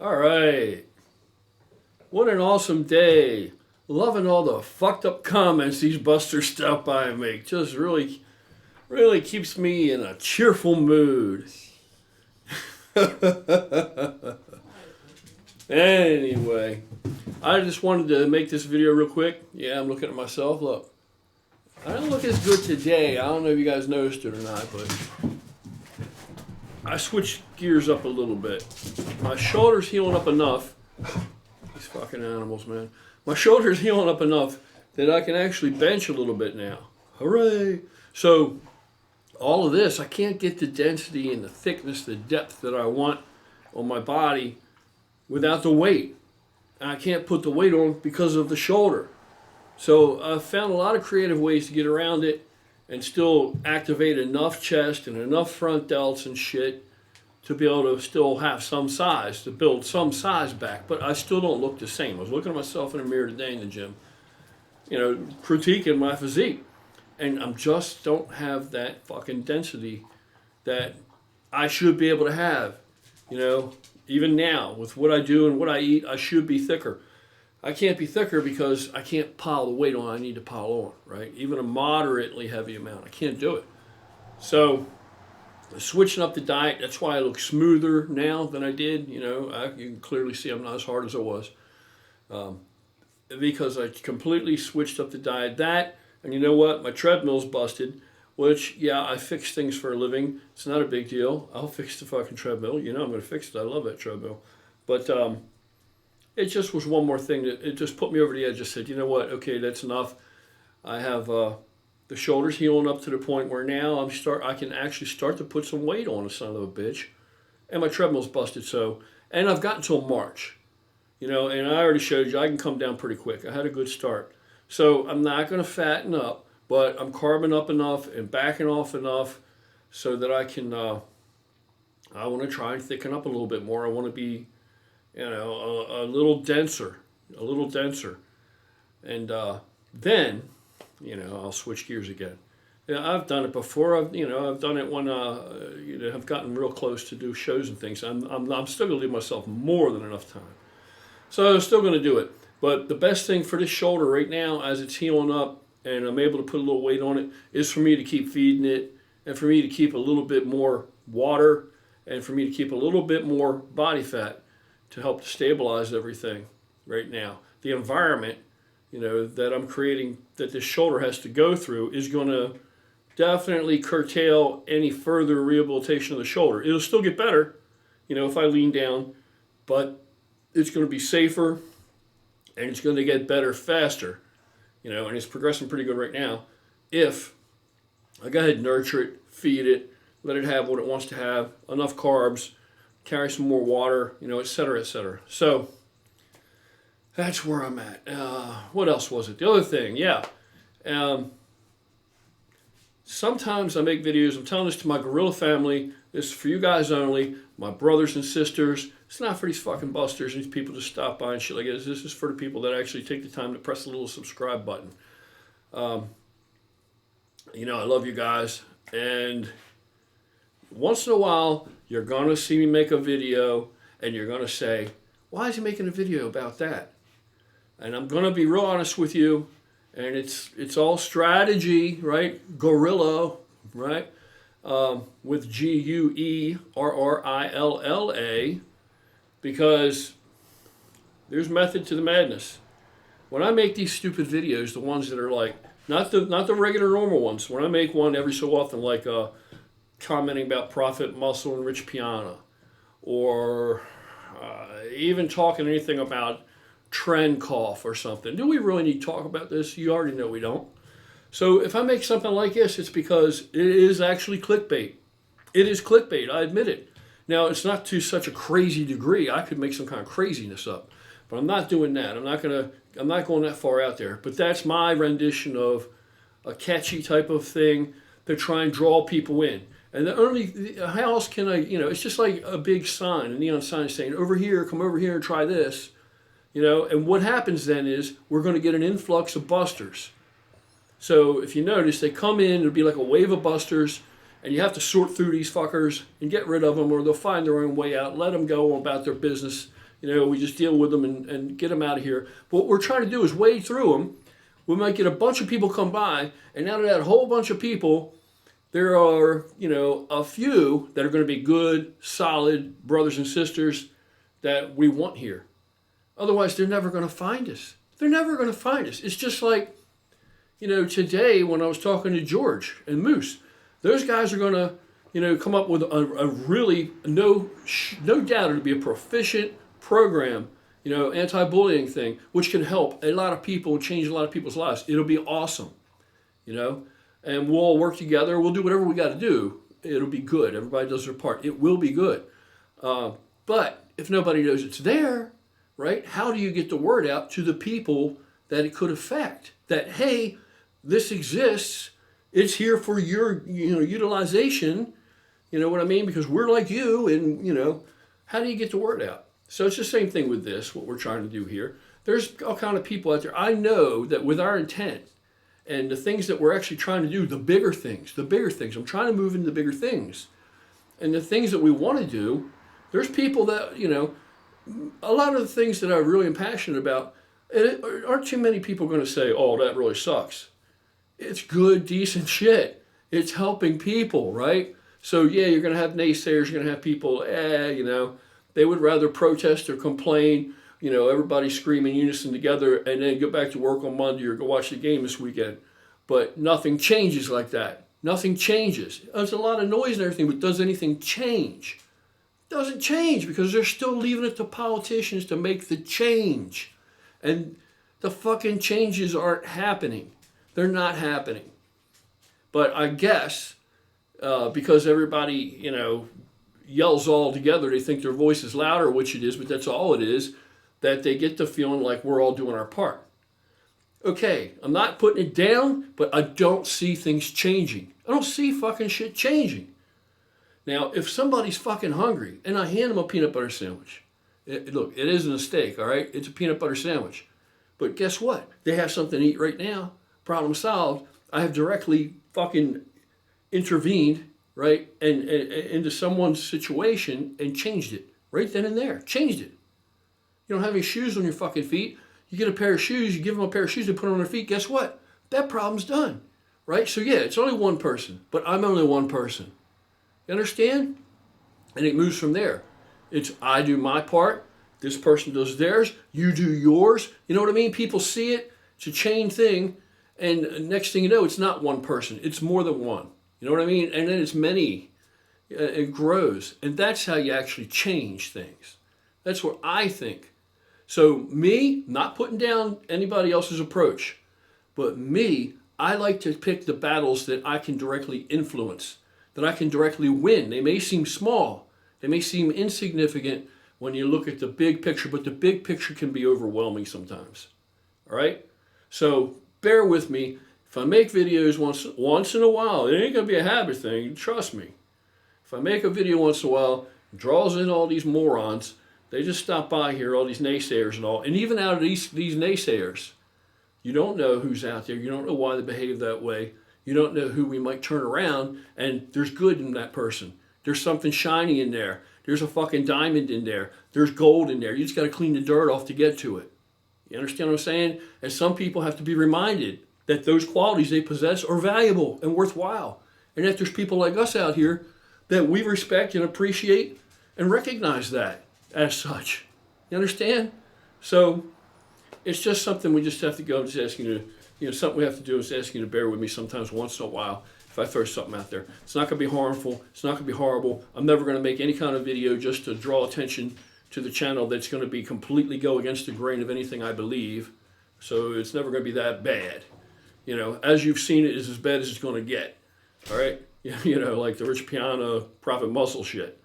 All right. What an awesome day. Loving all the fucked up comments these busters stop by and make. Just really keeps me in a cheerful mood. Anyway, I just wanted to make this video real quick. Yeah, I'm looking at myself. Look, I don't look as good today. I don't know if you guys noticed it or not, but I switched gears up a little bit. My shoulder's healing up enough. These fucking animals, man. My shoulder's healing up enough that I can actually bench a little bit now. Hooray! So, all of this, I can't get the density and the thickness, the depth that I want on my body without the weight. And I can't put the weight on because of the shoulder. So I found a lot of creative ways to get around it and still activate enough chest and enough front delts and shit to be able to still have some size, to build some size back. But I still don't look the same. I was looking at myself in the mirror today in the gym, critiquing my physique. And I just don't have that fucking density that I should be able to have. Even now, with what I do and what I eat, I should be thicker. I can't be thicker because I can't pile the weight on I need to pile on, right? Even a moderately heavy amount, I can't do it. So, switching up the diet, that's why I look smoother now than I did. You can clearly see I'm not as hard as I was. Because I completely switched up the diet. And you know what? My treadmill's busted, which, yeah, I fix things for a living. It's not a big deal. I'll fix the fucking treadmill. I'm going to fix it. I love that treadmill. But it just was one more thing that it just put me over the edge. I said, you know what? Okay, that's enough. I have the shoulders healing up to the point where now I can actually start to put some weight on, a son of a bitch. And my treadmill's busted. And I've got until March. And I already showed you I can come down pretty quick. I had a good start. So I'm not going to fatten up, but I'm carbing up enough and backing off enough so that I can, I want to try and thicken up a little bit more. I want to be, a little denser. And then, I'll switch gears again. I've done it before. I've done it when, I've gotten real close to do shows and things. I'm still going to leave myself more than enough time. So I'm still going to do it. But the best thing for this shoulder right now, as it's healing up and I'm able to put a little weight on it, is for me to keep feeding it and for me to keep a little bit more water and for me to keep a little bit more body fat to help stabilize everything right now. The environment, that I'm creating, that this shoulder has to go through, is going to definitely curtail any further rehabilitation of the shoulder. It'll still get better, if I lean down, but it's going to be safer. And it's going to get better faster, and it's progressing pretty good right now. If I go ahead and nurture it, feed it, let it have what it wants to have, enough carbs, carry some more water, et cetera, et cetera. So that's where I'm at. What else was it? The other thing, yeah. Sometimes I make videos. I'm telling this to my gorilla family. This is for you guys only, my brothers and sisters. It's not for these fucking busters, these people to stop by and shit like this. This is for the people that actually take the time to press the little subscribe button. I love you guys. And once in a while, you're going to see me make a video and you're going to say, why is he making a video about that? And I'm going to be real honest with you. And it's all strategy, right? Gorilla, right? With Guerrilla, because there's method to the madness. When I make these stupid videos, the ones that are like, not the regular normal ones, when I make one every so often, like commenting about Profit, Muscle, and Rich Piana, or even talking anything about trend cough or something. Do we really need to talk about this? You already know we don't. So if I make something like this, it's because it is actually clickbait. It is clickbait, I admit it. Now, it's not to such a crazy degree. I could make some kind of craziness up, but I'm not doing that. I'm not going that far out there. But that's my rendition of a catchy type of thing to try and draw people in. And how else can I, it's just like a big sign, a neon sign saying, over here, come over here and try this. And what happens then is we're going to get an influx of busters. So if you notice, they come in, it'll be like a wave of busters, and you have to sort through these fuckers and get rid of them, or they'll find their own way out, let them go about their business, We just deal with them and get them out of here. But what we're trying to do is wade through them. We might get a bunch of people come by, and out of that whole bunch of people, there are, a few that are going to be good, solid brothers and sisters that we want here. Otherwise, they're never going to find us. They're never going to find us. It's just like, today when I was talking to George and Moose, those guys are going to, come up with a really, no doubt it'll be a proficient program, anti-bullying thing, which can help a lot of people, change a lot of people's lives. It'll be awesome, and we'll all work together. We'll do whatever we got to do. It'll be good. Everybody does their part. It will be good. But if nobody knows it's there, right, how do you get the word out to the people that it could affect? That, hey, this exists. It's here for your, utilization. You know what I mean? Because we're like you, and, how do you get the word out? So it's the same thing with this, what we're trying to do here. There's all kind of people out there. I know that with our intent and the things that we're actually trying to do, the bigger things, I'm trying to move into the bigger things. And the things that we want to do, there's people that, a lot of the things that I really am passionate about, and aren't too many people going to say, oh, that really sucks. It's good, decent shit. It's helping people, right? So yeah, you're going to have naysayers, you're going to have people, they would rather protest or complain, everybody scream in unison together and then go back to work on Monday or go watch the game this weekend. But nothing changes like that. Nothing changes. There's a lot of noise and everything, but does anything change? It doesn't change because they're still leaving it to politicians to make the change. And the fucking changes aren't happening. They're not happening. But I guess because everybody, yells all together, they think their voice is louder, which it is, but that's all it is, that they get the feeling like we're all doing our part. Okay, I'm not putting it down, but I don't see things changing. I don't see fucking shit changing. Now, if somebody's fucking hungry and I hand them a peanut butter sandwich, look, it isn't a steak, all right? It's a peanut butter sandwich. But guess what? They have something to eat right now. Problem solved. I have directly fucking intervened, right, and into someone's situation and changed it right then and there. Changed it. You don't have any shoes on your fucking feet. You get a pair of shoes, you give them a pair of shoes, they put it on their feet. Guess what? That problem's done, right? So yeah, it's only one person, but I'm only one person. You understand? And it moves from there. It's I do my part, this person does theirs, you do yours. You know what I mean? People see it. It's a chain thing. And next thing you know, it's not one person. It's more than one. You know what I mean? And then it's many. It grows. And that's how you actually change things. That's what I think. So me, not putting down anybody else's approach, but me, I like to pick the battles that I can directly influence, that I can directly win. They may seem small. They may seem insignificant when you look at the big picture, but the big picture can be overwhelming sometimes. All right? So bear with me. If I make videos once in a while, it ain't going to be a habit thing, trust me. If I make a video once in a while, it draws in all these morons. They just stop by here, all these naysayers and all. And even out of these naysayers, you don't know who's out there. You don't know why they behave that way. You don't know who we might turn around, and there's good in that person. There's something shiny in there. There's a fucking diamond in there. There's gold in there. You just got to clean the dirt off to get to it. You understand what I'm saying? And some people have to be reminded that those qualities they possess are valuable and worthwhile. And that there's people like us out here that we respect and appreciate and recognize that as such. You understand? So it's just something we just have to go. I'm just asking you to, something we have to do is asking you to bear with me sometimes once in a while if I throw something out there. It's not going to be harmful. It's not going to be horrible. I'm never going to make any kind of video just to draw attention to the channel that's going to be completely go against the grain of anything I believe. So it's never going to be that bad. As you've seen it, is as bad as it's going to get. All right? Like the Rich Piana Profit Muscle shit.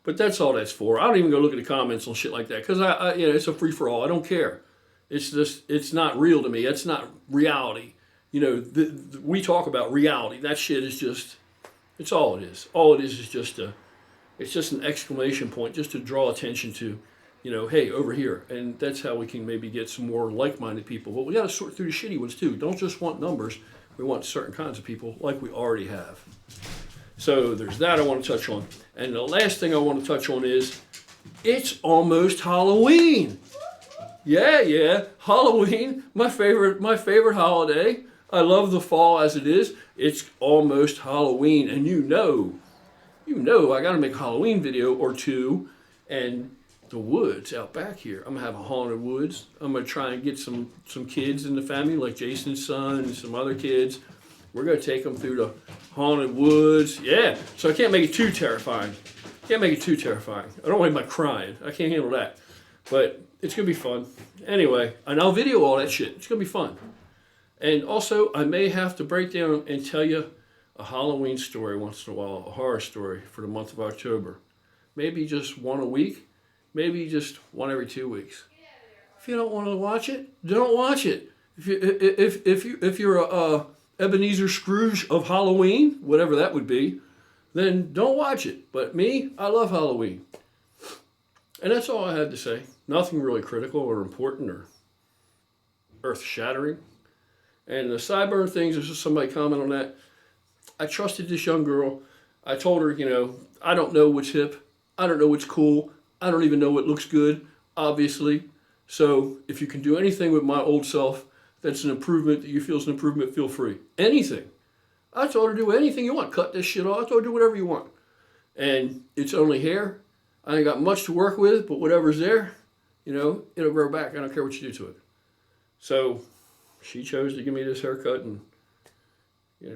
But that's all that's for. I don't even go look at the comments on shit like that because it's a free-for-all. I don't care. It's just, it's not real to me. It's not reality. We talk about reality. That shit is just, it's all it is. All it is just it's just an exclamation point just to draw attention to, hey, over here. And that's how we can maybe get some more like-minded people. But we got to sort through the shitty ones too. Don't just want numbers. We want certain kinds of people like we already have. So there's that I want to touch on. And the last thing I want to touch on is, It's almost Halloween. Yeah, Halloween, my favorite holiday. I love the fall as it is. It's almost Halloween, and you know, I got to make a Halloween video or two, and the woods out back here. I'm gonna have a haunted woods. I'm gonna try and get some kids in the family, like Jason's son and some other kids. We're gonna take them through the haunted woods. Yeah, so I can't make it too terrifying. I don't want anybody crying. I can't handle that. But it's gonna be fun. Anyway, and I'll video all that shit. It's gonna be fun. And also, I may have to break down and tell you a Halloween story once in a while, a horror story for the month of October. Maybe just one a week, maybe just one every 2 weeks. If you don't want to watch it, don't watch it. If you're a Ebenezer Scrooge of Halloween, whatever that would be, then don't watch it. But me, I love Halloween. And that's all I had to say. Nothing really critical or important or earth-shattering. And the sideburn things, there's just somebody comment on that. I trusted this young girl. I told her, I don't know what's hip. I don't know what's cool. I don't even know what looks good, obviously. So if you can do anything with my old self that's an improvement, that you feel is an improvement, feel free. Anything. I told her do anything you want. Cut this shit off. I told her do whatever you want. And it's only hair. I ain't got much to work with, but whatever's there, it'll grow back. I don't care what you do to it. So she chose to give me this haircut and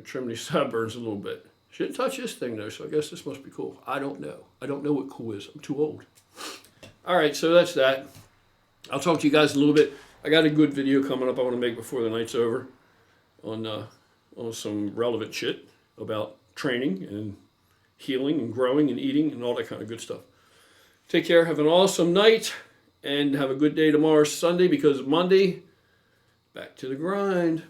trim these sideburns a little bit. She didn't touch this thing though, so I guess this must be cool. I don't know. I don't know what cool is. I'm too old. All right, so that's that. I'll talk to you guys in a little bit. I got a good video coming up I want to make before the night's over on some relevant shit about training and healing and growing and eating and all that kind of good stuff. Take care. Have an awesome night and have a good day tomorrow, Sunday, because Monday, back to the grind.